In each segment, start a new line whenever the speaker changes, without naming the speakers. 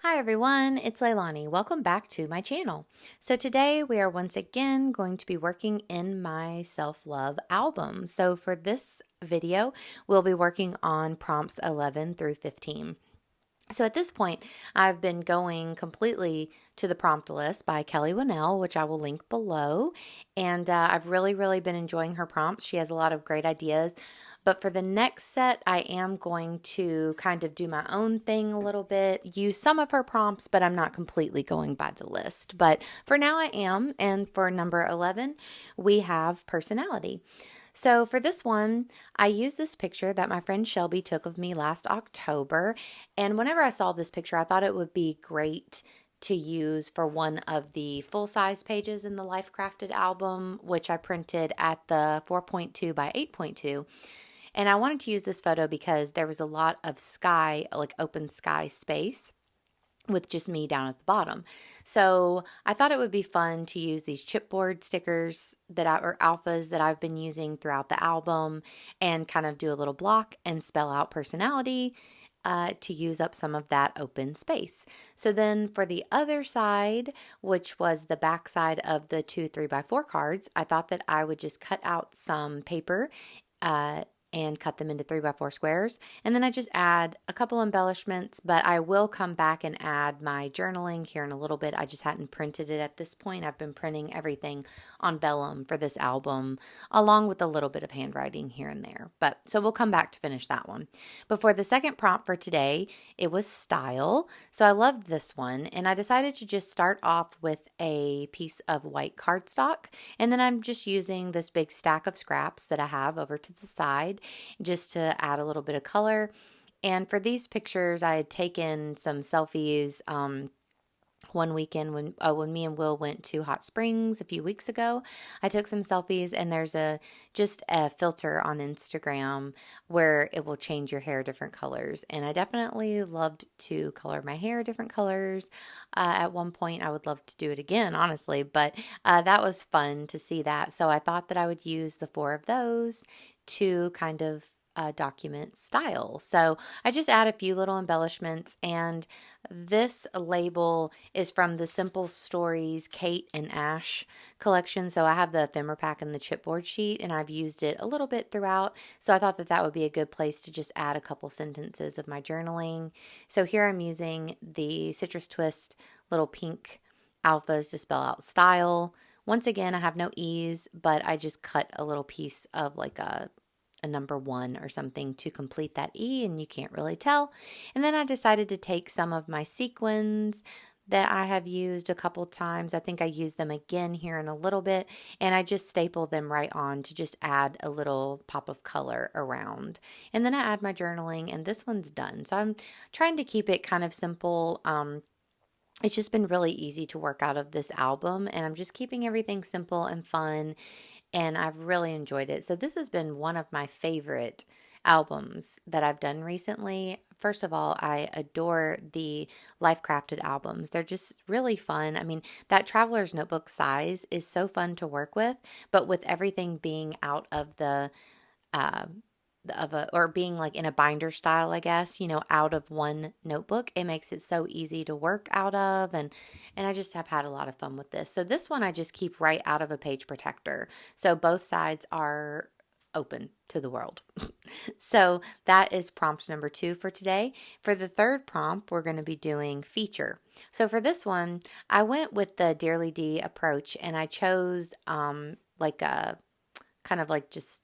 Hi everyone, it's Leilani. Welcome back to my channel. So today we are once again going to be working in my self-love album. So for this video, we'll be working on prompts 11 through 15. So at this point, I've been going completely to the prompt list by Kellie, which I will link below. And I've really been enjoying her prompts. She has a lot of great ideas. But for the next set, I am going to kind of do my own thing a little bit, use some of her prompts, but I'm not completely going by the list. But for now I am. And for number 11, we have personality. So for this one, I used this picture that my friend Shelby took of me last October. And whenever I saw this picture, I thought it would be great to use for one of the full-size pages in the Life Crafted album, which I printed at the 4.2 by 8.2. And I wanted to use this photo because there was a lot of sky, like open sky space, with just me down at the bottom. So I thought it would be fun to use these chipboard stickers or alphas that I've been using throughout the album and kind of do a little block and spell out personality to use up some of that open space. So then for the other side, which was the back side of the 2 3x4 cards, I thought that I would just cut out some paper and cut them into 3x4 squares. And then I just add a couple embellishments, but I will come back and add my journaling here in a little bit. I just hadn't printed it at this point. I've been printing everything on vellum for this album, along with a little bit of handwriting here and there. But so we'll come back to finish that one. But for the second prompt for today, it was style. So I loved this one, and I decided to just start off with a piece of white cardstock, and then I'm just using this big stack of scraps that I have over to the side just to add a little bit of color. And for these pictures, I had taken some selfies one weekend when me and Will went to Hot Springs a few weeks ago. I took some selfies, and there's just a filter on Instagram where it will change your hair different colors. And I definitely loved to color my hair different colors. At one point, I would love to do it again, honestly, but that was fun to see that. So I thought that I would use the 4 of those to kind of document style. So I just add a few little embellishments, and this label is from the Simple Stories Kate and Ash collection. So I have the ephemera pack and the chipboard sheet, and I've used it a little bit throughout. So I thought that that would be a good place to just add a couple sentences of my journaling. So here I'm using the Citrus Twist little pink alphas to spell out style. Once again, I have no E's, but I just cut a little piece of like a number 1 or something to complete that E, and you can't really tell. And then I decided to take some of my sequins that I have used a couple times. I think I used them again here in a little bit, and I just stapled them right on to just add a little pop of color around. And then I add my journaling, and this one's done. So I'm trying to keep it kind of simple. It's just been really easy to work out of this album, and I'm just keeping everything simple and fun, and I've really enjoyed it. So this has been one of my favorite albums that I've done recently. First of all, I adore the Life Crafted albums. They're just really fun. I mean, that Traveler's Notebook size is so fun to work with, but with everything being out of the uh, or being like in a binder style, I guess, out of one notebook, it makes it so easy to work out of, and I just have had a lot of fun with this. So this one I just keep right out of a page protector, so both sides are open to the world. So that is prompt number 2 for today. For the third prompt, we're going to be doing feature. So for this one, I went with the Dearly D approach, and I chose like a kind of like just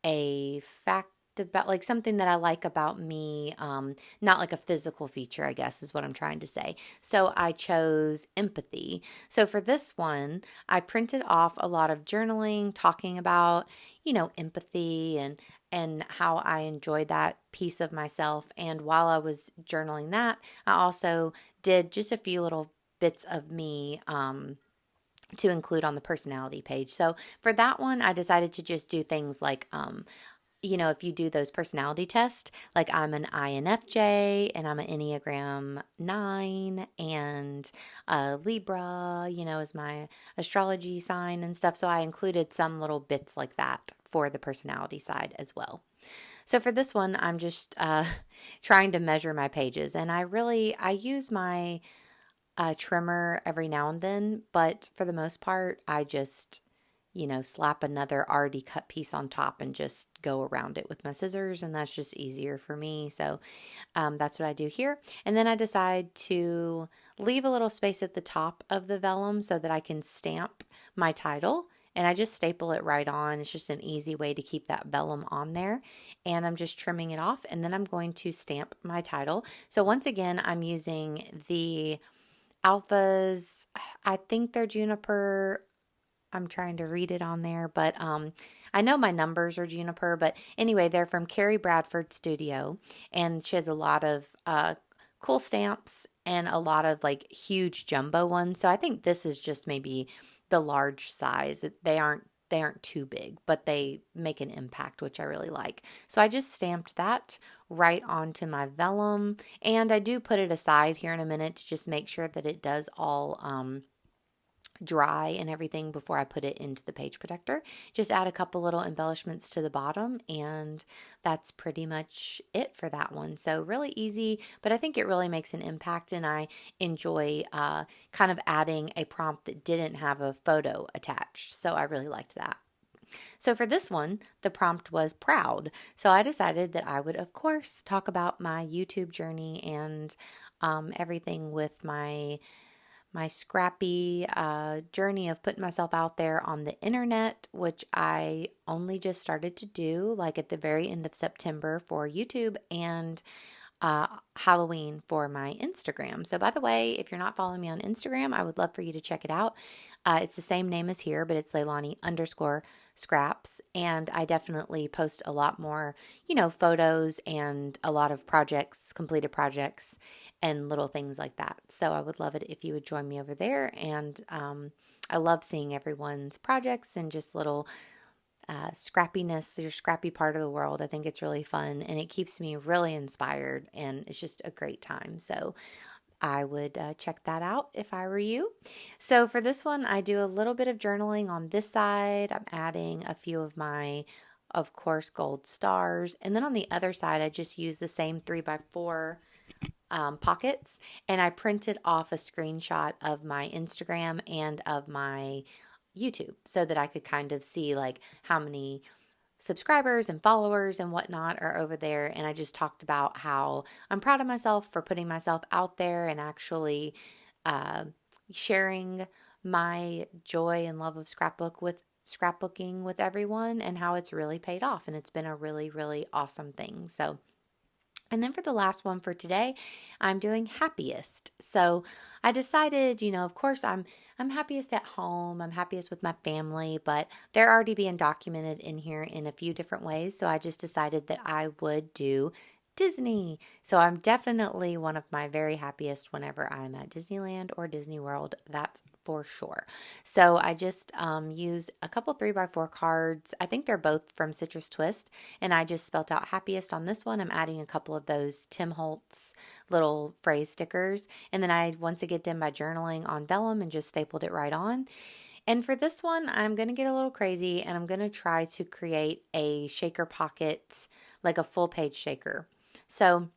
a fact about like something that I like about me, not like a physical feature, I guess is what I'm trying to say. So I chose empathy. So for this one, I printed off a lot of journaling talking about, empathy and how I enjoyed that piece of myself. And while I was journaling that, I also did just a few little bits of me, to include on the personality page. So for that one, I decided to just do things like, if you do those personality tests, like I'm an INFJ and I'm an Enneagram 9 and Libra, is my astrology sign and stuff. So I included some little bits like that for the personality side as well. So for this one, I'm just trying to measure my pages, and I use my trimmer every now and then, but for the most part, I just, slap another already cut piece on top and just go around it with my scissors, and that's just easier for me. So that's what I do here. And then I decide to leave a little space at the top of the vellum so that I can stamp my title. And I just staple it right on. It's just an easy way to keep that vellum on there. And I'm just trimming it off, and then I'm going to stamp my title. So once again, I'm using the Alphas. I think they're juniper. I'm trying to read it on there, but I know my numbers are juniper. But anyway, they're from Carrie Bradford Studio, and she has a lot of cool stamps and a lot of like huge jumbo ones. So I think this is just maybe the large size. They aren't too big, but they make an impact, which I really like. So I just stamped that right onto my vellum, and I do put it aside here in a minute to just make sure that it does all dry and everything before I put it into the page protector. Just add a couple little embellishments to the bottom, and that's pretty much it for that one. So really easy, but I think it really makes an impact, and I enjoy kind of adding a prompt that didn't have a photo attached. So I really liked that. So for this one, the prompt was proud. So I decided that I would, of course, talk about my YouTube journey and everything with my scrappy journey of putting myself out there on the internet, which I only just started to do like at the very end of September for YouTube, and Halloween for my Instagram. So by the way, if you're not following me on Instagram, I would love for you to check it out. It's the same name as here, but it's Leilani_scraps. And I definitely post a lot more, photos and a lot of projects, completed projects and little things like that. So I would love it if you would join me over there. And I love seeing everyone's projects and just little scrappiness, your scrappy part of the world. I think it's really fun, and it keeps me really inspired, and it's just a great time. So I would check that out if I were you. So for this one, I do a little bit of journaling on this side. I'm adding a few of my, of course, gold stars. And then on the other side, I just use the same 3x4 pockets, and I printed off a screenshot of my Instagram and of my YouTube so that I could kind of see like how many subscribers and followers and whatnot are over there. And I just talked about how I'm proud of myself for putting myself out there and actually sharing my joy and love of scrapbooking with everyone, and how it's really paid off, and it's been a really, really awesome thing. So and then for the last one for today, I'm doing happiest. So I decided, of course I'm happiest at home, I'm happiest with my family, but they're already being documented in here in a few different ways. So I just decided that I would do Disney. So I'm definitely one of my very happiest whenever I'm at Disneyland or Disney World, that's for sure. So I just use a couple 3x4 cards. I think they're both from Citrus Twist, and I just spelt out happiest on this one. I'm adding a couple of those Tim Holtz little phrase stickers, and then I once again did my journaling on vellum and just stapled it right on. And for this one, I'm going to get a little crazy, and I'm going to try to create a shaker pocket, like a full page shaker. So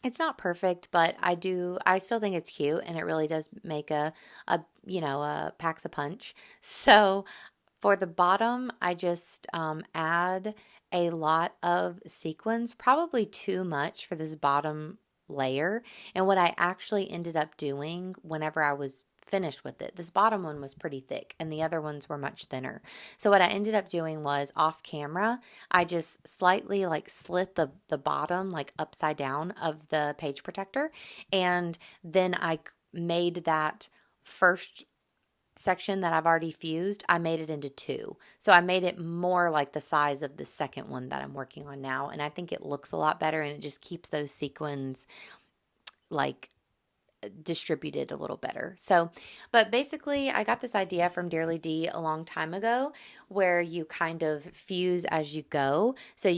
it's not perfect, but I still think it's cute, and it really does make a packs a punch. So for the bottom, I just add a lot of sequins, probably too much for this bottom layer. And what I actually ended up doing whenever I was finished with it, this bottom one was pretty thick and the other ones were much thinner. So what I ended up doing was off camera, I just slightly like slit the bottom like upside down of the page protector, and then I made that first section that I've already fused, I made it into two. So I made it more like the size of the second one that I'm working on now, and I think it looks a lot better, and it just keeps those sequins like distributed a little better. So, but basically I got this idea from Dearly D a long time ago where you kind of fuse as you go. So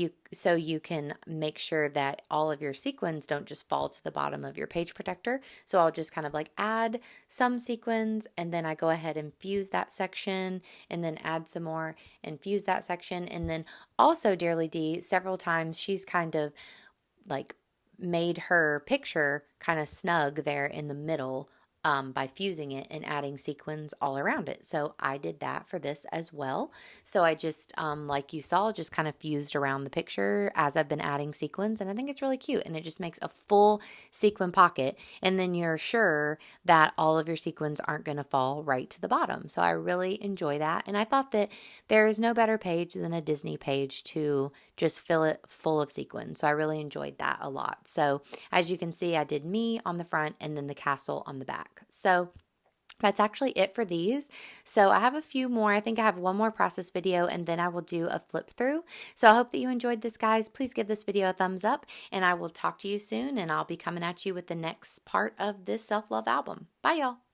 you can make sure that all of your sequins don't just fall to the bottom of your page protector. So I'll just kind of like add some sequins and then I go ahead and fuse that section and then add some more and fuse that section. And then also Dearly D, several times she's kind of like made her picture kind of snug there in the middle by fusing it and adding sequins all around it. So I did that for this as well. So I just, like you saw, just kind of fused around the picture as I've been adding sequins. And I think it's really cute. And it just makes a full sequin pocket. And then you're sure that all of your sequins aren't going to fall right to the bottom. So I really enjoy that. And I thought that there is no better page than a Disney page to just fill it full of sequins. So I really enjoyed that a lot. So as you can see, I did me on the front and then the castle on the back. So that's actually it for these. So I have a few more. I think I have one more process video and then I will do a flip through. So I hope that you enjoyed this, guys. Please give this video a thumbs up and I will talk to you soon and I'll be coming at you with the next part of this self-love album. Bye, y'all.